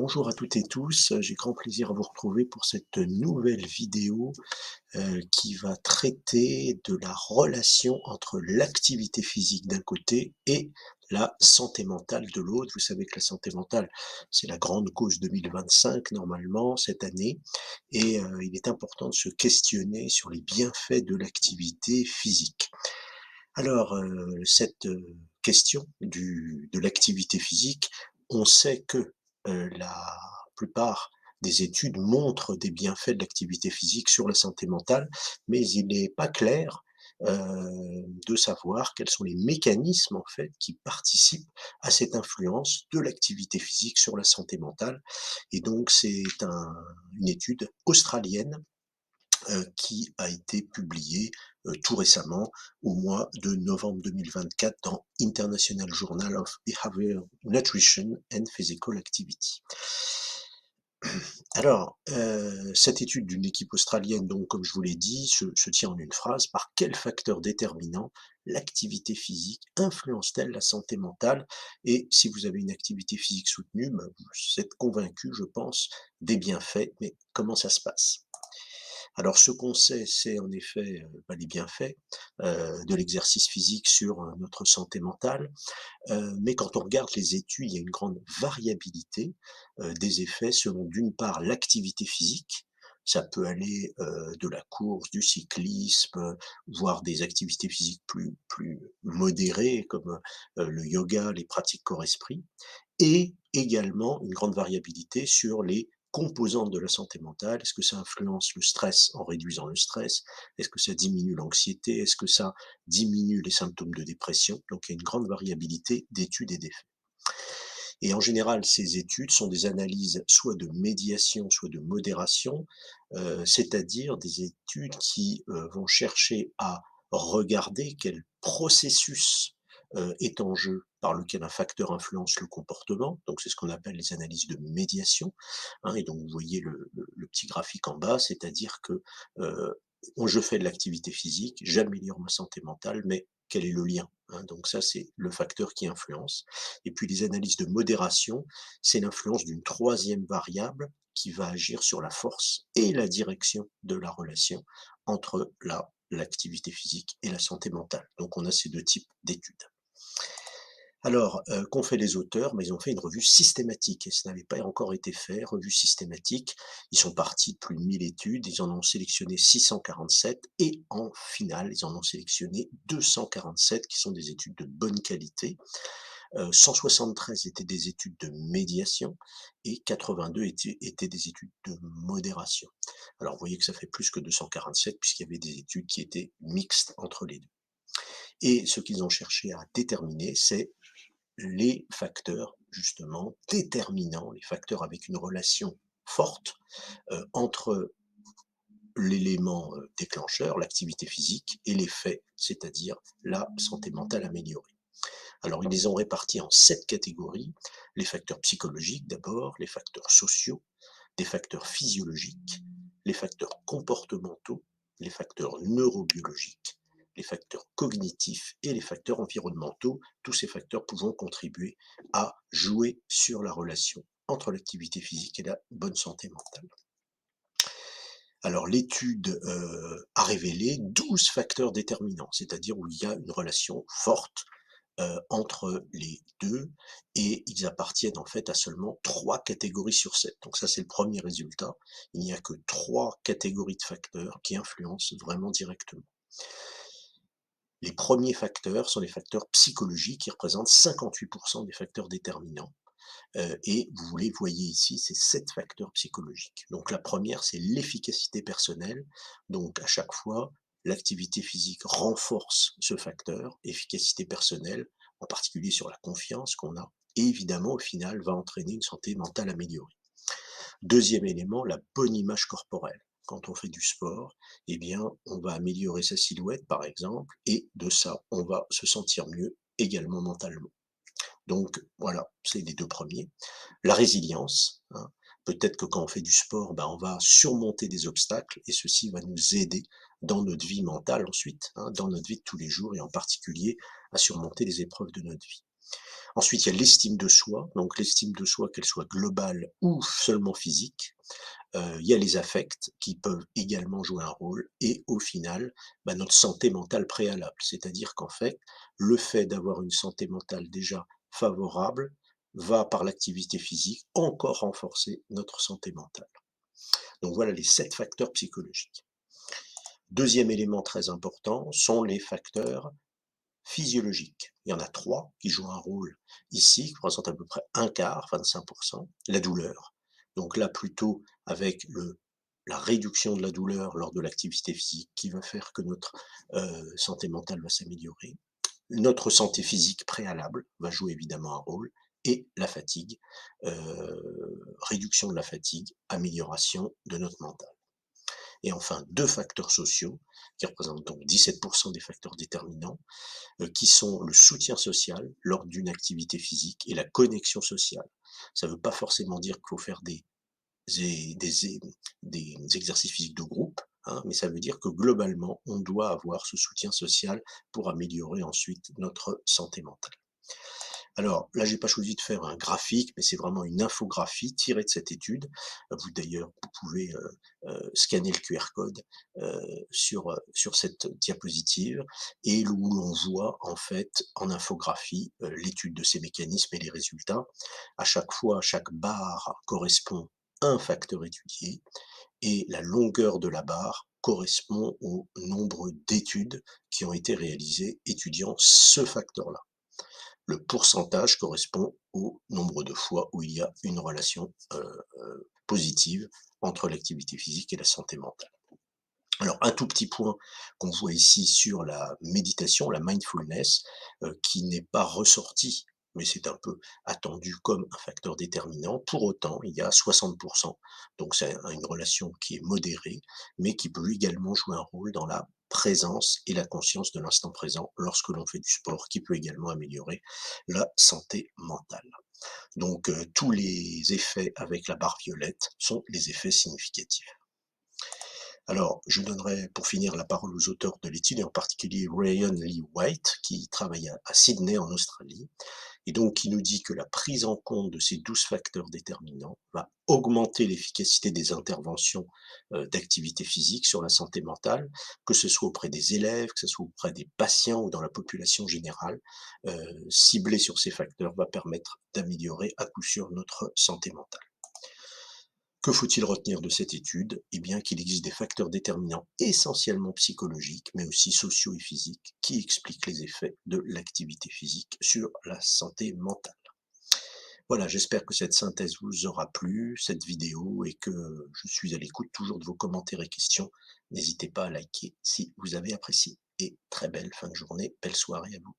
Bonjour à toutes et tous, j'ai grand plaisir à vous retrouver pour cette nouvelle vidéo, qui va traiter de la relation entre l'activité physique d'un côté et la santé mentale de l'autre. Vous savez que la santé mentale, c'est la grande cause 2025 normalement cette année et il est important de se questionner sur les bienfaits de l'activité physique. Alors, cette, question de l'activité physique, on sait que, la plupart des études montrent des bienfaits de l'activité physique sur la santé mentale, mais il n'est pas clair, de savoir quels sont les mécanismes, en fait, qui participent à cette influence de l'activité physique sur la santé mentale et donc c'est une étude australienne qui a été publié tout récemment au mois de novembre 2024 dans International Journal of Behavioral Nutrition and Physical Activity. Alors, cette étude d'une équipe australienne, donc comme je vous l'ai dit, se tient en une phrase. Par quel facteur déterminant l'activité physique influence-t-elle la santé mentale? Et si vous avez une activité physique soutenue, ben, vous êtes convaincu, je pense, des bienfaits. Mais comment ça se passe? Alors ce qu'on sait, c'est en effet, les bienfaits, de l'exercice physique sur, notre santé mentale, mais quand on regarde les études, il y a une grande variabilité, des effets selon d'une part l'activité physique. Ça peut aller, de la course, du cyclisme, voire des activités physiques plus modérées comme, le yoga, les pratiques corps-esprit et également une grande variabilité sur les composantes de la santé mentale. Est-ce que ça influence le stress en réduisant le stress? Est-ce que ça diminue l'anxiété? Est-ce que ça diminue les symptômes de dépression? Donc il y a une grande variabilité d'études et d'effets. Et en général, ces études sont des analyses soit de médiation, soit de modération, c'est-à-dire des études qui, vont chercher à regarder quel processus, est en jeu par lequel un facteur influence le comportement. Donc c'est ce qu'on appelle les analyses de médiation, hein, et donc vous voyez le petit graphique en bas, c'est-à-dire que, heu, je fais de l'activité physique, j'améliore ma santé mentale, mais quel est le lien? Hein, donc ça, c'est le facteur qui influence. Et puis les analyses de modération, c'est l'influence d'une troisième variable qui va agir sur la force et la direction de la relation entre l'activité physique et la santé mentale. Donc on a ces 2 types d'études. Alors, qu'ont fait les auteurs? Ils ont fait une revue systématique et ça n'avait pas encore été fait, revue systématique. Ils sont partis de plus de 1000 études, ils en ont sélectionné 647 et en finale, ils en ont sélectionné 247 qui sont des études de bonne qualité. 173 étaient des études de médiation et 82 étaient des études de modération. Alors vous voyez que ça fait plus que 247 puisqu'il y avait des études qui étaient mixtes entre les 2. Et ce qu'ils ont cherché à déterminer, c'est les facteurs justement déterminants, les facteurs avec une relation forte, entre l'élément, déclencheur, l'activité physique et les faits, c'est-à-dire la santé mentale améliorée. Alors, ils les ont répartis en 7 catégories. Les facteurs psychologiques d'abord, les facteurs sociaux, des facteurs physiologiques, les facteurs comportementaux, les facteurs neurobiologiques, les facteurs cognitifs et les facteurs environnementaux. Tous ces facteurs pouvant contribuer à jouer sur la relation entre l'activité physique et la bonne santé mentale. Alors l'étude, a révélé 12 facteurs déterminants, c'est-à-dire où il y a une relation forte entre les 2 et ils appartiennent en fait à seulement 3 catégories sur 7. Donc ça, c'est le premier résultat. Il n'y a que 3 catégories de facteurs qui influencent vraiment directement. Les premiers facteurs sont les facteurs psychologiques qui représentent 58 des facteurs déterminants, et vous les voyez ici, c'est 7 facteurs psychologiques. Donc la première, c'est l'efficacité personnelle. Donc à chaque fois, l'activité physique renforce ce facteur, efficacité personnelle, en particulier sur la confiance qu'on a, et évidemment, au final, va entraîner une santé mentale améliorée. Deuxième élément, la bonne image corporelle. Quand on fait du sport, eh bien, on va améliorer sa silhouette, par exemple, et de ça, on va se sentir mieux également mentalement. Donc voilà, c'est les 2 premiers. La résilience, hein. Peut-être que quand on fait du sport, on va surmonter des obstacles et ceci va nous aider dans notre vie mentale ensuite, hein, dans notre vie de tous les jours et en particulier à surmonter les épreuves de notre vie. Ensuite, il y a l'estime de soi, donc l'estime de soi, qu'elle soit globale ou seulement physique. Il y a les affects qui peuvent également jouer un rôle et au final, notre santé mentale préalable. C'est-à-dire qu'en fait, le fait d'avoir une santé mentale déjà favorable va, par l'activité physique, encore renforcer notre santé mentale. Donc voilà les 7 facteurs psychologiques. Deuxième élément très important sont les facteurs physiologiques. Il y en a 3 qui jouent un rôle ici, qui représentent à peu près un quart, 25%. La douleur, donc là plutôt avec la réduction de la douleur lors de l'activité physique qui va faire que notre, santé mentale va s'améliorer. Notre santé physique préalable va jouer évidemment un rôle et la fatigue, réduction de la fatigue, amélioration de notre mental. Et enfin 2 facteurs sociaux qui représentent donc 17% des facteurs déterminants, qui sont le soutien social lors d'une activité physique et la connexion sociale. Ça ne veut pas forcément dire qu'il faut faire zé des zé des exercices physiques de groupe, hein, mais ça veut dire que globalement, on doit avoir ce soutien social pour améliorer ensuite notre santé mentale. Alors là, j'ai pas choisi de faire un graphique, mais c'est vraiment une infographie tirée de cette étude. Vous d'ailleurs, vous pouvez, scanner le QR code, sur cette diapositive et où l'on voit en fait en infographie, l'étude de ces mécanismes et les résultats. À chaque fois, chaque barre correspond à un facteur étudié et la longueur de la barre correspond au nombre d'études qui ont été réalisées étudiant ce facteur-là. Le pourcentage correspond au nombre de fois où il y a une relation, positive entre l'activité physique et la santé mentale. Alors un tout petit point qu'on voit ici sur la méditation, la mindfulness, qui n'est pas ressorti, mais c'est un peu attendu comme un facteur déterminant. Pour autant, il y a 60, donc c'est une relation qui est modérée, mais qui peut également jouer un rôle dans la présence et la conscience de l'instant présent lorsque l'on fait du sport, qui peut également améliorer la santé mentale. Donc tous les effets avec la barre violette sont les effets significatifs. Alors, je donnerai pour finir la parole aux auteurs de l'étude, et en particulier Ryan Lee White, qui travaille à Sydney en Australie, et donc qui nous dit que la prise en compte de ces 12 facteurs déterminants va augmenter l'efficacité des interventions d'activité physique sur la santé mentale, que ce soit auprès des élèves, que ce soit auprès des patients ou dans la population générale. Cibler sur ces facteurs va permettre d'améliorer à coup sûr notre santé mentale. Que faut-il retenir de cette étude? Eh bien qu'il existe des facteurs déterminants essentiellement psychologiques, mais aussi sociaux et physiques, qui expliquent les effets de l'activité physique sur la santé mentale. Voilà, j'espère que cette synthèse vous aura plu, cette vidéo, et que je suis à l'écoute toujours de vos commentaires et questions. N'hésitez pas à liker si vous avez apprécié. Et très belle fin de journée, belle soirée à vous.